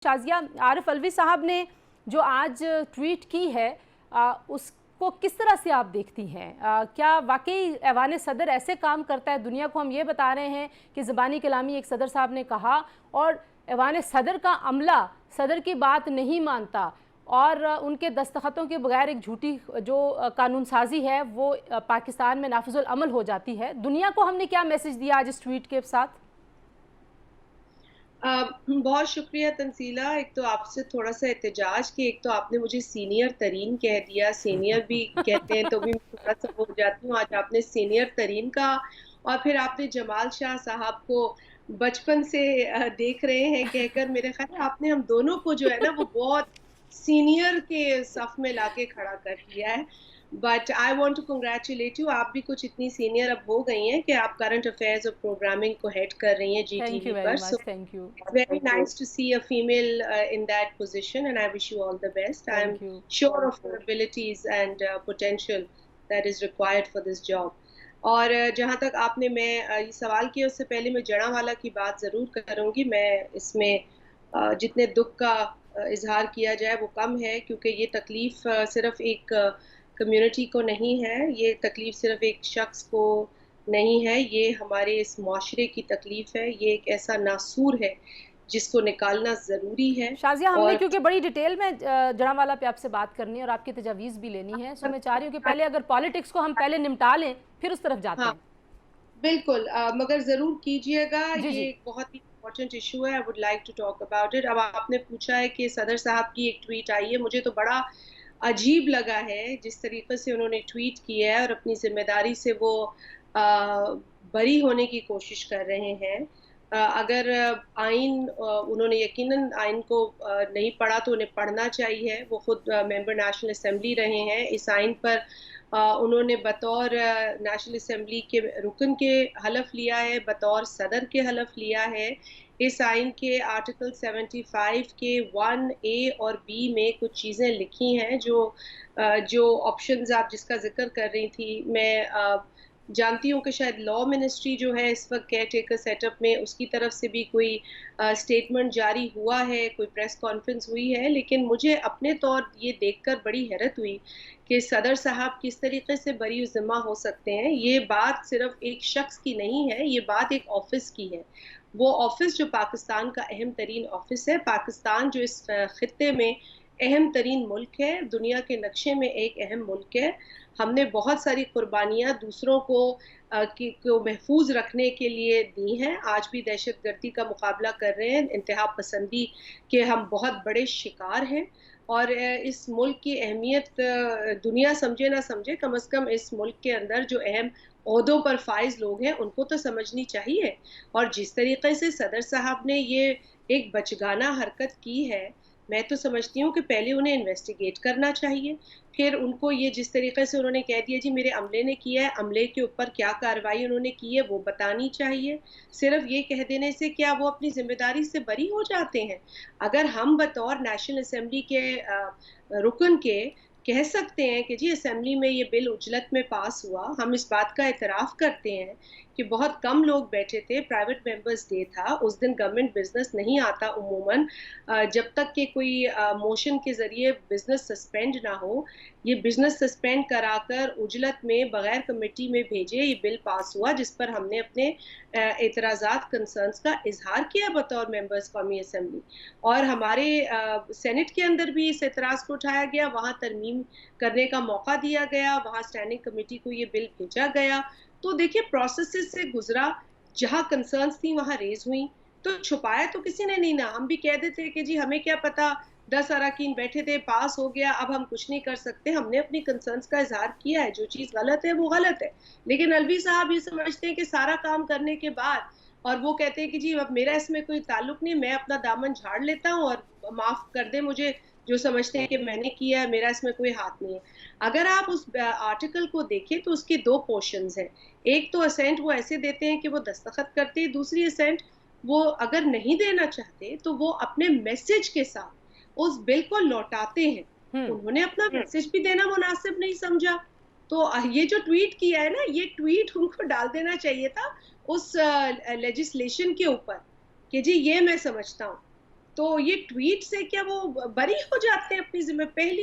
शाजिया, आरिफ अलवी साहब ने जो आज ट्वीट की है उसको किस तरह से आप देखती हैं? क्या वाकई ऐवान सदर ऐसे काम करता है? दुनिया को हम ये बता रहे हैं कि ज़बानी कलामी एक सदर साहब ने कहा और ऐवान सदर का अमला सदर की बात नहीं मानता और उनके दस्तखतों के बगैर एक झूठी जो कानून साजी है वो पाकिस्तान में नाफिजुल अमल हो जाती है। दुनिया को हमने क्या मैसेज दिया आज इस ट्वीट के साथ? बहुत शुक्रिया तंजीला। एक तो आपसे थोड़ा सा एहतजाज कि एक तो आपने मुझे सीनियर तरीन कह दिया, सीनियर भी कहते हैं तो भी मैं थोड़ा सा हो जाती हूँ। आज आपने सीनियर तरीन कहा और फिर आपने जमाल शाह साहब को बचपन से देख रहे हैं कहकर, मेरे ख्याल है आपने हम दोनों को जो है ना वो बहुत सीनियर के सफ में लाके खड़ा कर दिया है। But I want to congratulate you, आप भी कुछ इतनी सीनियर अब हो गई हैं कि आप करंट अफेयर्स और प्रोग्रामिंग को हेड कर रही हैं थैंक यू जीटीवी वेरी पर। Much. Thank you. It's very nice to see a female in that position, and I wish you all the best. I'm thank you. sure of your abilities and potential that is required for this job. और जहाँ तक आपने मैं ये सवाल किया उससे पहले मैं जड़ावाला की बात ज़रूर करूँगी। मैं इसमें जितने दुख का इजहार किया जाए वो कम है, क्योंकि ये तकलीफ़ सिर्फ एक कम्युनिटी को नहीं है, ये तकलीफ़ सिर्फ एक शख्स को नहीं है, ये हमारे इस माशरे की तकलीफ़ है। ये एक ऐसा नासूर है जिसको निकालना ज़रूरी है। शाजिया, हमने और क्योंकि बड़ी डिटेल में जड़ावाला पे आपसे बात करनी है और आपकी तजावीज़ भी लेनी है, सो मैं चाह रही हूँ कि पहले अगर पॉलिटिक्स को हम पहले निपटा लें फिर उस तरफ जाते हाँ, हैं। बिल्कुल, मगर ज़रूर कीजिएगा। जी ये जी। एक बहुत ही इम्पोर्टेंट इशू है। I would like to talk about it. अब आपने पूछा है कि सदर साहब की एक ट्वीट आई है, मुझे तो बड़ा अजीब लगा है जिस तरीके से उन्होंने ट्वीट किया है और अपनी जिम्मेदारी से वो बरी होने की कोशिश कर रहे हैं। अगर आइन उन्होंने यकीनन आइन को नहीं पढ़ा तो उन्हें पढ़ना चाहिए। वो खुद मेंबर नेशनल असेंबली रहे हैं। इस आइन पर उन्होंने बतौर नेशनल असेंबली के रुकन के हलफ लिया है, बतौर सदर के हलफ लिया है। इस आइन के आर्टिकल 75 के 1A और B में कुछ चीज़ें लिखी हैं जो ऑप्शंस आप जिसका जिक्र कर रही थी, मैं जानती हूँ कि शायद लॉ मिनिस्ट्री जो है इस वक्त केयर टेकर सेटअप में, उसकी तरफ से भी कोई स्टेटमेंट जारी हुआ है, कोई प्रेस कॉन्फ्रेंस हुई है। लेकिन मुझे अपने तौर ये देखकर बड़ी हैरत हुई कि सदर साहब किस तरीके से बरी ज़िम्मा हो सकते हैं। ये बात सिर्फ एक शख्स की नहीं है, ये बात एक ऑफिस की है। वो ऑफिस जो पाकिस्तान का अहम तरीन ऑफिस है, पाकिस्तान जो इस खित्ते में अहम तरीन मुल्क है, दुनिया के नक्शे में एक अहम मुल्क है। हमने बहुत सारी कुर्बानियाँ दूसरों को महफूज रखने के लिए दी हैं। आज भी दहशतगर्दी का मुकाबला कर रहे हैं, इंतहा पसंदी के हम बहुत बड़े शिकार हैं। और इस मुल्क की अहमियत दुनिया समझे ना समझे, कम से कम इस मुल्क के अंदर जो अहम ओहदों पर फाइज लोग हैं उनको तो समझनी चाहिए। और जिस तरीके से सदर साहब ने ये एक बचगाना हरकत की है, मैं तो समझती हूँ कि पहले उन्हें इन्वेस्टिगेट करना चाहिए। फिर उनको ये जिस तरीके से उन्होंने कह दिया जी मेरे अमले ने किया है, अमले के ऊपर क्या कार्रवाई उन्होंने की है वो बतानी चाहिए। सिर्फ ये कह देने से क्या वो अपनी जिम्मेदारी से बरी हो जाते हैं? अगर हम बतौर नेशनल असेंबली के रुकन के कह सकते हैं कि जी असेंबली में ये बिल उजलत में पास हुआ, हम इस बात का एतराफ़ करते हैं कि बहुत कम लोग बैठे थे, प्राइवेट मेंबर्स डे था, उस दिन गवर्नमेंट बिजनेस नहीं आता उमूमन, जब तक कि कोई मोशन के ज़रिए बिजनेस सस्पेंड ना हो। ये बिजनेस सस्पेंड कराकर उजलत में बगैर कमेटी में भेजे ये बिल पास हुआ, जिस पर हमने अपने एतराज़ात कंसर्न्स का इजहार किया बतौर मेंबर्स कौमी असेंबली। और हमारे सेनेट के अंदर भी इस एतराज़ को उठाया गया, वहाँ तरमीम करने का मौका दिया गया, वहाँ स्टैंडिंग कमेटी को ये बिल भेजा गया। तो देखिए प्रोसेसेस से गुजरा, जहाँ कंसर्न्स थी वहाँ रेज हुई, तो छुपाया तो किसी ने नहीं ना। हम भी कह देते कि जी हमें क्या पता, 10 अरकान बैठे थे, पास हो गया, अब हम कुछ नहीं कर सकते। हमने अपनी कंसर्न्स का इजहार किया है, जो चीज़ गलत है वो गलत है। लेकिन अलवी साहब ये समझते हैं कि सारा काम करने के बाद और वो कहते हैं कि जी अब मेरा इसमें कोई ताल्लुक नहीं, मैं अपना दामन झाड़ लेता हूँ और माफ कर दे मुझे, जो समझते हैं कि मैंने किया है, मेरा इसमें कोई हाथ नहीं है। अगर आप उस आर्टिकल को देखें तो उसके 2 पोर्शंस हैं। एक तो असेंट वो ऐसे देते हैं कि वो दस्तखत करते हैं, दूसरी असेंट वो अगर नहीं देना चाहते तो वो अपने मैसेज के साथ उस बिल को लौटाते हैं। हम्म। उन्होंने अपना मैसेज भी देना मुनासिब नहीं समझा। तो ये जो ट्वीट किया है ना, ये ट्वीट उनको डाल देना चाहिए था उस लेजिस्लेशन के ऊपर कि जी ये मैं समझता हूँ तो ये ट्वीट से क्या वो बरी हो जाते हैं अपनी जिम्मे? पहली